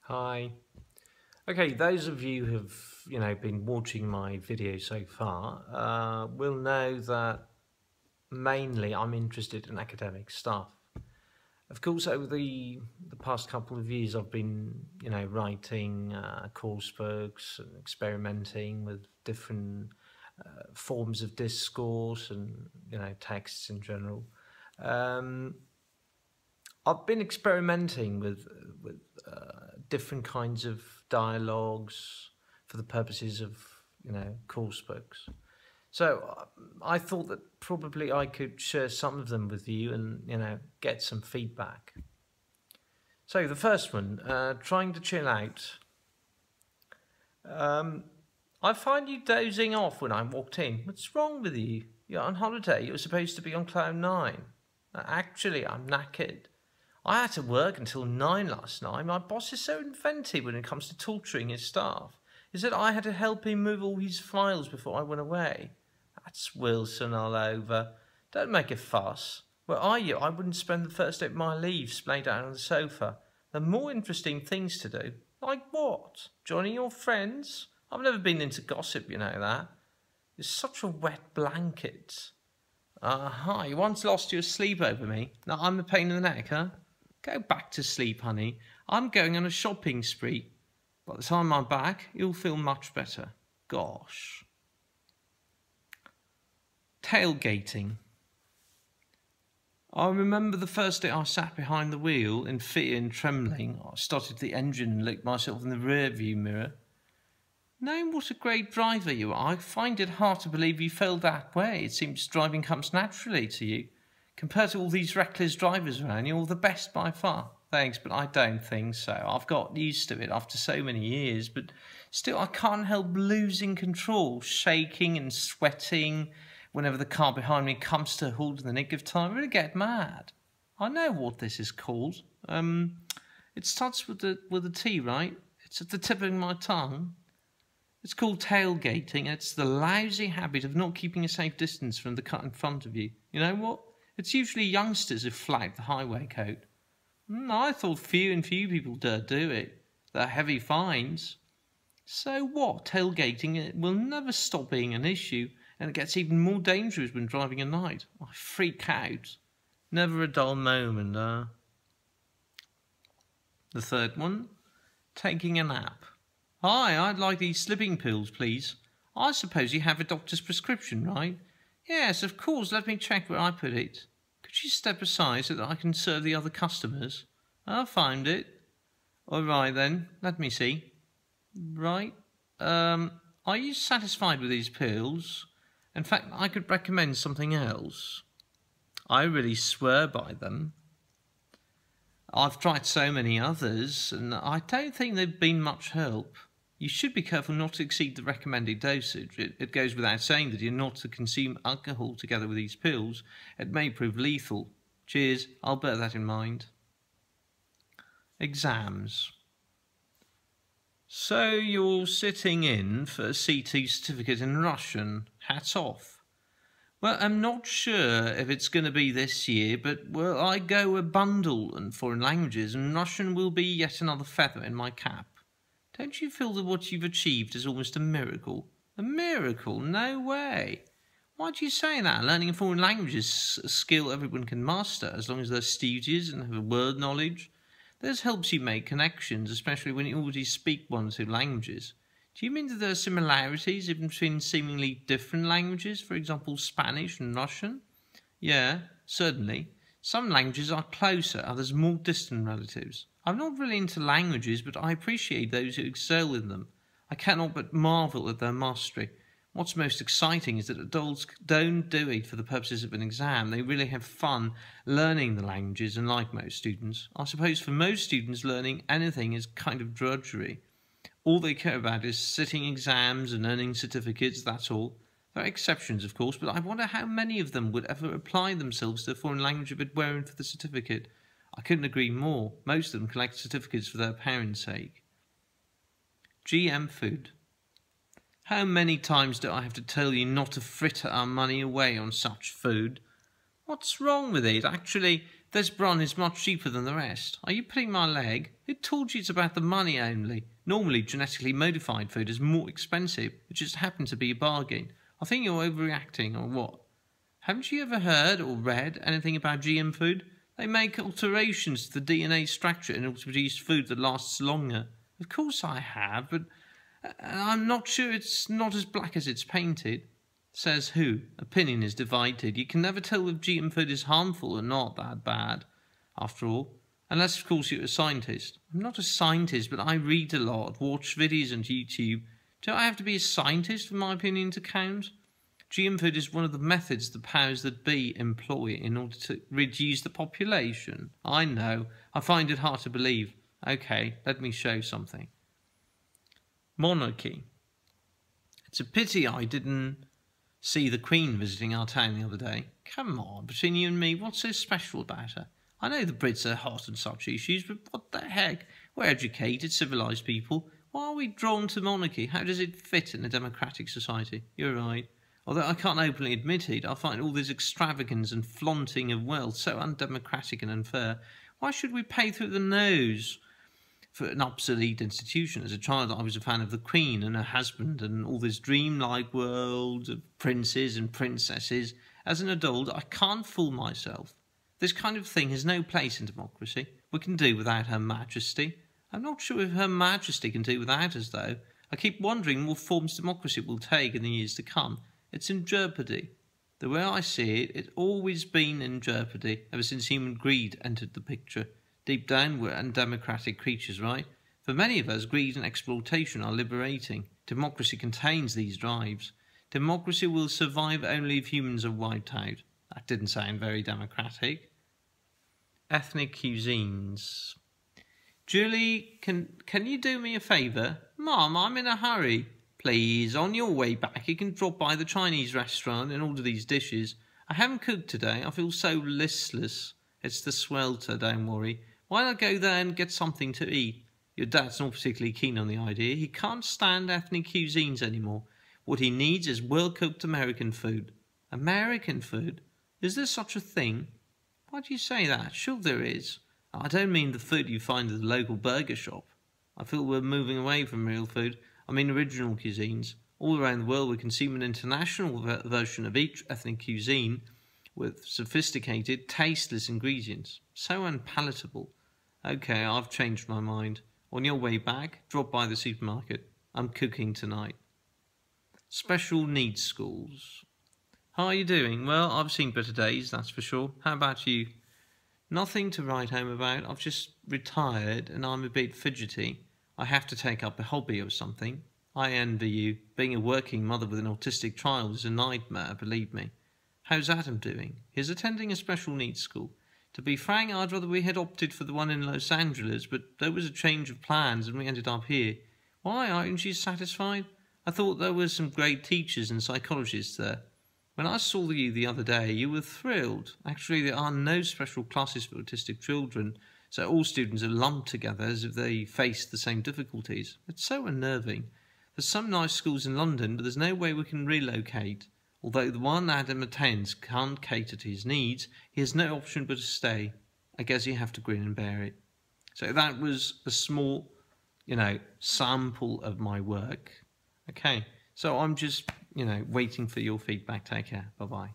Hi. Okay, those of you who've been watching my video so far will know that mainly I'm interested in academic stuff. Of course, over the past couple of years, I've been writing course books and experimenting with different forms of discourse and texts in general. Um, I've been experimenting with different kinds of dialogues for the purposes of course books. So I thought that probably I could share some of them with you and get some feedback. So the first one, trying to chill out. I find you dozing off when I walked in. What's wrong with you? You're on holiday. You're supposed to be on cloud nine. Actually, I'm knackered. I had to work until 9 last night. My boss is so inventive when it comes to torturing his staff. He said I had to help him move all his files before I went away. That's Wilson all over. Don't make a fuss. Where are you? I wouldn't spend the first day of my leave splayed out on the sofa. There are more interesting things to do. Like what? Joining your friends? I've never been into gossip, you know that. You're such a wet blanket. Hi, you once lost your sleep over me. Now I'm a pain in the neck, huh? Go back to sleep, honey. I'm going on a shopping spree. By the time I'm back, you'll feel much better. Gosh. Tailgating. I remember the first day I sat behind the wheel in fear and trembling. I started the engine and looked myself in the rear view mirror. Knowing what a great driver you are, I find it hard to believe you felt that way. It seems driving comes naturally to you. Compared to all these reckless drivers around, you're the best by far. Thanks, but I don't think so. I've got used to it after so many years, but still I can't help losing control, shaking and sweating whenever the car behind me comes to a halt in the nick of time. I really get mad. I know what this is called. It starts with a T, right? It's at the tip of my tongue. It's called tailgating, and it's the lousy habit of not keeping a safe distance from the car in front of you. You know what? It's usually youngsters who flag the highway code. I thought few people dare do it. They're heavy fines. So what? Tailgating will never stop being an issue, and it gets even more dangerous when driving at night. I freak out. Never a dull moment, The third one, taking a nap. Hi, I'd like these sleeping pills, please. I suppose you have a doctor's prescription, right? Yes, of course. Let me check where I put it. Could you step aside so that I can serve the other customers? I'll find it. All right, then. Let me see. Right. Are you satisfied with these pills? In fact, I could recommend something else. I really swear by them. I've tried so many others, and I don't think they've been much help. You should be careful not to exceed the recommended dosage. It goes without saying that you're not to consume alcohol together with these pills. It may prove lethal. Cheers, I'll bear that in mind. Exams. So you're sitting in for a C2 certificate in Russian. Hats off. Well, I'm not sure if it's going to be this year, but well, I go a bundle in foreign languages, and Russian will be yet another feather in my cap. Don't you feel that what you've achieved is almost a miracle? A miracle? No way. Why do you say that? Learning a foreign language is a skill everyone can master, as long as they're studious and have a word knowledge. This helps you make connections, especially when you already speak one or two languages. Do you mean that there are similarities even between seemingly different languages, for example, Spanish and Russian? Yeah, certainly. Some languages are closer, others more distant relatives. I'm not really into languages, but I appreciate those who excel in them. I cannot but marvel at their mastery. What's most exciting is that adults don't do it for the purposes of an exam. They really have fun learning the languages, and like most students, I suppose for most students learning anything is kind of drudgery. All they care about is sitting exams and earning certificates, that's all. There are exceptions, of course, but I wonder how many of them would ever apply themselves to a foreign language if it weren't for the certificate. I couldn't agree more. Most of them collect certificates for their parents' sake. GM food. How many times do I have to tell you not to fritter our money away on such food? What's wrong with it? Actually, this bron is much cheaper than the rest. Are you pulling my leg? Who told you it's about the money only? Normally, genetically modified food is more expensive. It just happened to be a bargain. I think you're overreacting, or what? Haven't you ever heard or read anything about GM food? They make alterations to the DNA structure in order to produce food that lasts longer. Of course I have, but I'm not sure it's not as black as it's painted. Says who? Opinion is divided. You can never tell if GM food is harmful or not that bad, after all. Unless, of course, you're a scientist. I'm not a scientist, but I read a lot, watch videos on YouTube. Do I have to be a scientist for my opinion to count? GM food is one of the methods the powers that be employ in order to reduce the population. I know. I find it hard to believe. Okay, let me show something. Monarchy. It's a pity I didn't see the Queen visiting our town the other day. Come on, between you and me, what's so special about her? I know the Brits are hot on such issues, but what the heck? We're educated, civilised people. Why are we drawn to monarchy? How does it fit in a democratic society? You're right. Although I can't openly admit it, I find all this extravagance and flaunting of wealth so undemocratic and unfair. Why should we pay through the nose for an obsolete institution? As a child, I was a fan of the Queen and her husband and all this dreamlike world of princes and princesses. As an adult, I can't fool myself. This kind of thing has no place in democracy. We can do without Her Majesty. I'm not sure if Her Majesty can do without us, though. I keep wondering what forms democracy will take in the years to come. It's in jeopardy. The way I see it, it's always been in jeopardy ever since human greed entered the picture. Deep down, we're undemocratic creatures, right? For many of us, greed and exploitation are liberating. Democracy contains these drives. Democracy will survive only if humans are wiped out. That didn't sound very democratic. Ethnic cuisines. Julie, can you do me a favour? Mum, I'm in a hurry. Please, on your way back, you can drop by the Chinese restaurant and order these dishes. I haven't cooked today. I feel so listless. It's the swelter, don't worry. Why not go there and get something to eat? Your dad's not particularly keen on the idea. He can't stand ethnic cuisines anymore. What he needs is well-cooked American food. American food? Is there such a thing? Why do you say that? Sure there is. I don't mean the food you find at the local burger shop. I feel we're moving away from real food. I mean original cuisines. All around the world we consume an international version of each ethnic cuisine with sophisticated, tasteless ingredients. So unpalatable. Okay, I've changed my mind. On your way back, drop by the supermarket. I'm cooking tonight. Special needs schools. How are you doing? Well, I've seen better days, that's for sure. How about you? Nothing to write home about. I've just retired and I'm a bit fidgety. I have to take up a hobby or something. I envy you. Being a working mother with an autistic child is a nightmare, believe me. How's Adam doing? He's attending a special needs school. To be frank, I'd rather we had opted for the one in Los Angeles, but there was a change of plans and we ended up here. Why, aren't you satisfied? I thought there were some great teachers and psychologists there. When I saw you the other day, you were thrilled. Actually, there are no special classes for autistic children, so all students are lumped together as if they face the same difficulties. It's so unnerving. There's some nice schools in London, but there's no way we can relocate. Although the one Adam attends can't cater to his needs, he has no option but to stay. I guess you have to grin and bear it. So that was a small, sample of my work. Okay, so I'm just, waiting for your feedback. Take care. Bye-bye.